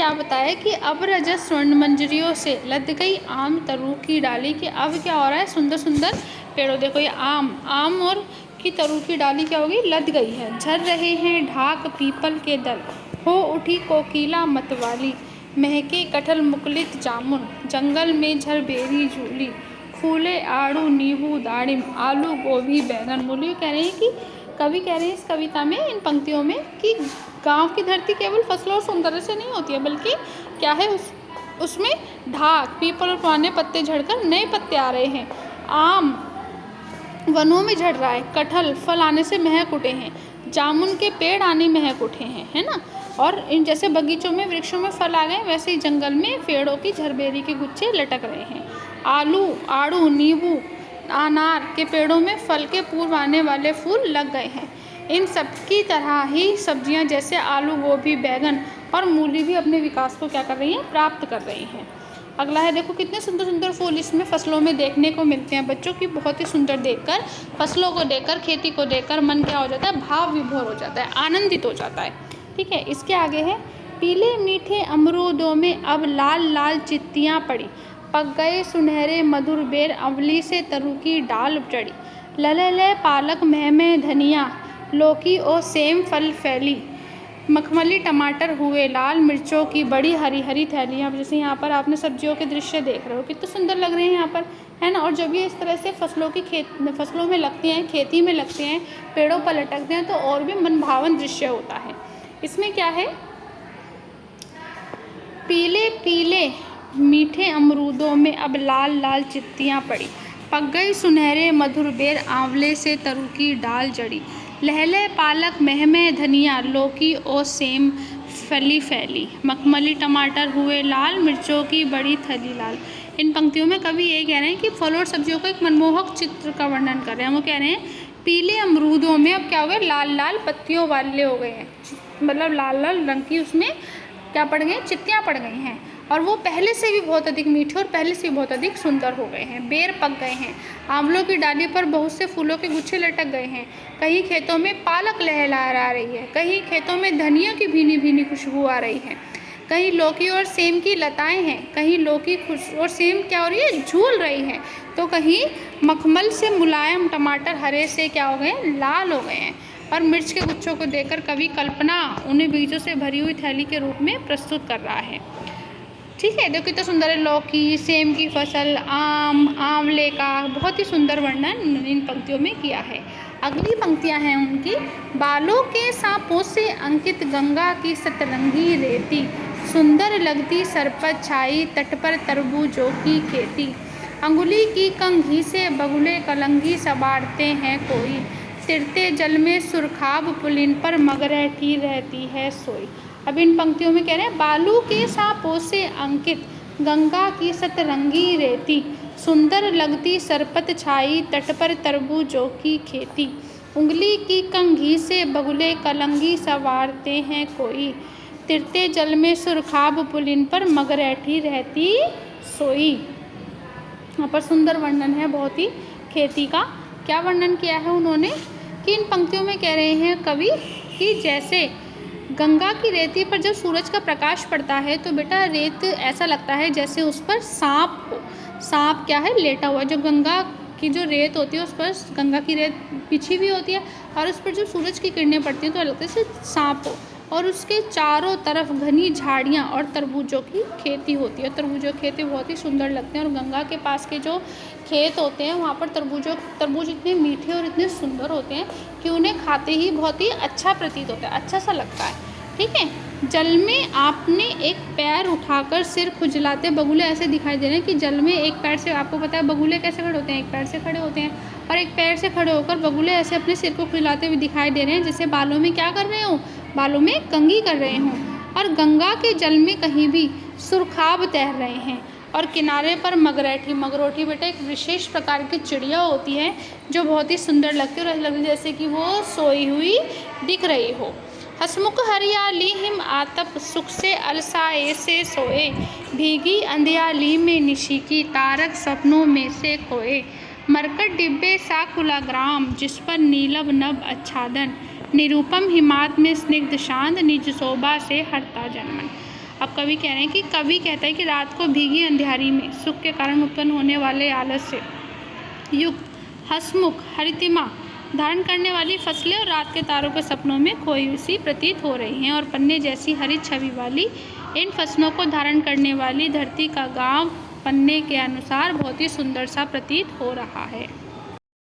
क्या बताया कि अब रजत स्वर्ण मंजरियों से लद गई आम तरू की डाली, कि अब क्या हो रहा है, सुंदर सुंदर पेड़ों, देखो ये आम और की तरू की डाली क्या होगी, लद गई है। झर रहे हैं ढाक पीपल के दल, हो उठी कोकिला मतवाली, महके कटहल मुकुलित जामुन, जंगल में झरबेरी झूली, फूले आड़ू नींबू दाड़िम, आलू गोभी बैंगन मूली। कह रहे हैं कि कवि कह रहे हैं इस कविता में, इन पंक्तियों में, कि गांव की धरती केवल फसलों और सौंदर्य से नहीं होती है, बल्कि क्या है, उसमें ढाक पीपल और पुराने पत्ते झड़कर नए पत्ते आ रहे हैं, आम वनों में झड़ रहा है, कटहल फल आने से महक उठे हैं, जामुन के पेड़ आने महक उठे हैं, है ना। और इन जैसे बगीचों में वृक्षों में फल आ गए, वैसे ही जंगल में पेड़ों की झरबेरी के गुच्छे लटक रहे हैं। आड़ू नींबू अनार के पेड़ों में फल के पूर्व आने वाले फूल लग गए हैं। इन सब की तरह ही सब्जियां जैसे आलू गोभी बैंगन और मूली भी अपने विकास को क्या कर रही हैं, प्राप्त कर रही हैं। अगला है, देखो कितने सुंदर सुंदर फूल इसमें फसलों में देखने को मिलते हैं बच्चों की, बहुत ही सुंदर देखकर, फसलों को देखकर, खेती को देखकर मन क्या हो जाता है, भाव विभोर हो जाता है, आनंदित हो जाता है। ठीक है, इसके आगे है, पीले मीठे अमरूदों में अब लाल लाल चित्तियाँ पड़ी, पक गए सुनहरे मधुर बेर, अमली से तरू की डाल चढ़ी, लले पालक महमे धनिया, लौकी और सेम फल फैली, मखमली टमाटर हुए लाल, मिर्चों की बड़ी हरी हरी थैलियाँ। जैसे यहाँ पर आपने सब्जियों के दृश्य देख रहे हो, कितने सुंदर लग रहे हैं यहाँ पर, है ना। और जब ये इस तरह से फसलों में लगती हैं, खेती में लगते हैं, पेड़ों पर लटकते हैं, तो और भी मनभावन दृश्य होता है। इसमें क्या है, पीले पीले मीठे अमरूदों में अब लाल लाल चित्तियाँ पड़ी, पक गई सुनहरे मधुर बेर, आंवले से तरू की डाल जड़ी, लहले पालक महमे धनिया, लौकी और सेम फली फैली, मखमली टमाटर हुए लाल, मिर्चों की बड़ी थैली लाल। इन पंक्तियों में कवि ये कह रहे हैं कि फलों और सब्जियों का एक मनमोहक चित्र का वर्णन कर रहे हैं। वो कह रहे हैं पीले अमरूदों में अब क्या हो गए, लाल लाल पत्तियों वाले हो गए हैं, मतलब लाल लाल रंग की उसमें क्या पड़ गए, चित्तियाँ पड़ गई हैं, और वो पहले से भी बहुत अधिक मीठे और पहले से भी बहुत अधिक सुंदर हो गए हैं। बेर पक गए हैं, आंवलों की डाली पर बहुत से फूलों के गुच्छे लटक गए हैं, कहीं खेतों में पालक लहरा रही है, कहीं खेतों में धनिया की भीनी भीनी खुशबू आ रही है, कहीं लौकी और सेम की लताएं हैं, कहीं लौकी और सेम क्या हो रही है, झूल रही है, तो कहीं मखमल से मुलायम टमाटर हरे से क्या हो गए, लाल हो गए हैं। और मिर्च के गुच्छों को देखकर कवि कल्पना उन्हें बीजों से भरी हुई थैली के रूप में प्रस्तुत कर रहा है। ठीक है, देखो कितना सुंदर है, लौकी सेम की फसल, आम आंवले का बहुत ही सुंदर वर्णन इन पंक्तियों में किया है। अगली पंक्तियां हैं उनकी, बालों के सांपों से अंकित गंगा की सतरंगी रेती, सुंदर लगती सरपत छाई, तट पर तरबूजों की खेती, अंगुली की कंघी से बगुले कलंगी सवारते हैं कोई, तिरते जल में सुरखाब पुलिन पर मगरैठी रहती है सोई। अब इन पंक्तियों में कह रहे हैं, बालू के सांपों से अंकित गंगा की सतरंगी रेती, सुंदर लगती सरपत छाई, तट पर तरबूजों की खेती, उंगली की कंघी से बगुले कलंगी सवारते हैं कोई, तिरते जल में सुरखाब पुलिन पर मगरैठी रहती सोई। यहाँ पर सुंदर वर्णन है बहुत ही खेती का। क्या वर्णन किया है उन्होंने, कि इन पंक्तियों में कह रहे हैं कवि कि जैसे गंगा की रेती पर जब सूरज का प्रकाश पड़ता है तो बेटा रेत ऐसा लगता है जैसे उस पर सांप हो, सांप क्या है, लेटा हुआ। जो गंगा की जो रेत होती है उस पर गंगा की रेत बिछी हुई होती है, और उस पर जब सूरज की किरणें पड़ती हैं तो लगता है जैसे सांप हो, और उसके चारों तरफ घनी झाड़ियाँ और तरबूजों की खेती होती है। तरबूजों की खेती बहुत ही सुंदर लगते हैं, और गंगा के पास के जो खेत होते हैं वहाँ पर तरबूज इतने मीठे और इतने सुंदर होते हैं कि उन्हें खाते ही बहुत ही अच्छा प्रतीत होता है, अच्छा सा लगता है। ठीक है, जल में आपने एक पैर उठाकर सिर खुजलाते बगुले ऐसे दिखाई दे रहे हैं कि जल में एक पैर से, आपको पता है बगुले कैसे खड़े होते हैं, एक पैर से खड़े होते हैं, और एक पैर से खड़े होकर बगुले ऐसे अपने सिर को खुजलाते हुए दिखाई दे रहे हैं, जैसे बालों में क्या कर रहे हो, बालों में कंघी कर रहे हों। और गंगा के जल में कहीं भी सुरखाब तैर रहे हैं, और किनारे पर मगरोठी बेटा एक विशेष प्रकार की चिड़िया होती है जो बहुत ही सुंदर लगती है, और ऐसा लगता है जैसे कि वो सोई हुई दिख रही हो। हसमुख हरियाली हिम आतप सुख से अलसाए से सोए, भीगी अंधियाली में निशी की तारक सपनों में से खोए, मरकट डिब्बे सा खुला ग्राम जिस पर नीलव नभ आच्छादन, निरूपम हिमात में स्निग्ध शांत निज शोभा से हरता जनमन। अब कवि कह रहे हैं कि कवि कहता है कि रात को भीगी अंधियारी में सुख के कारण उत्पन्न होने वाले आलस से युक्त हंसमुख हरितिमा धारण करने वाली फसलें और रात के तारों के सपनों में खोई सी प्रतीत हो रही हैं, और पन्ने जैसी हरित छवि वाली इन फसलों को धारण करने वाली धरती का गांव पन्ने के अनुसार बहुत ही सुंदर सा प्रतीत हो रहा है।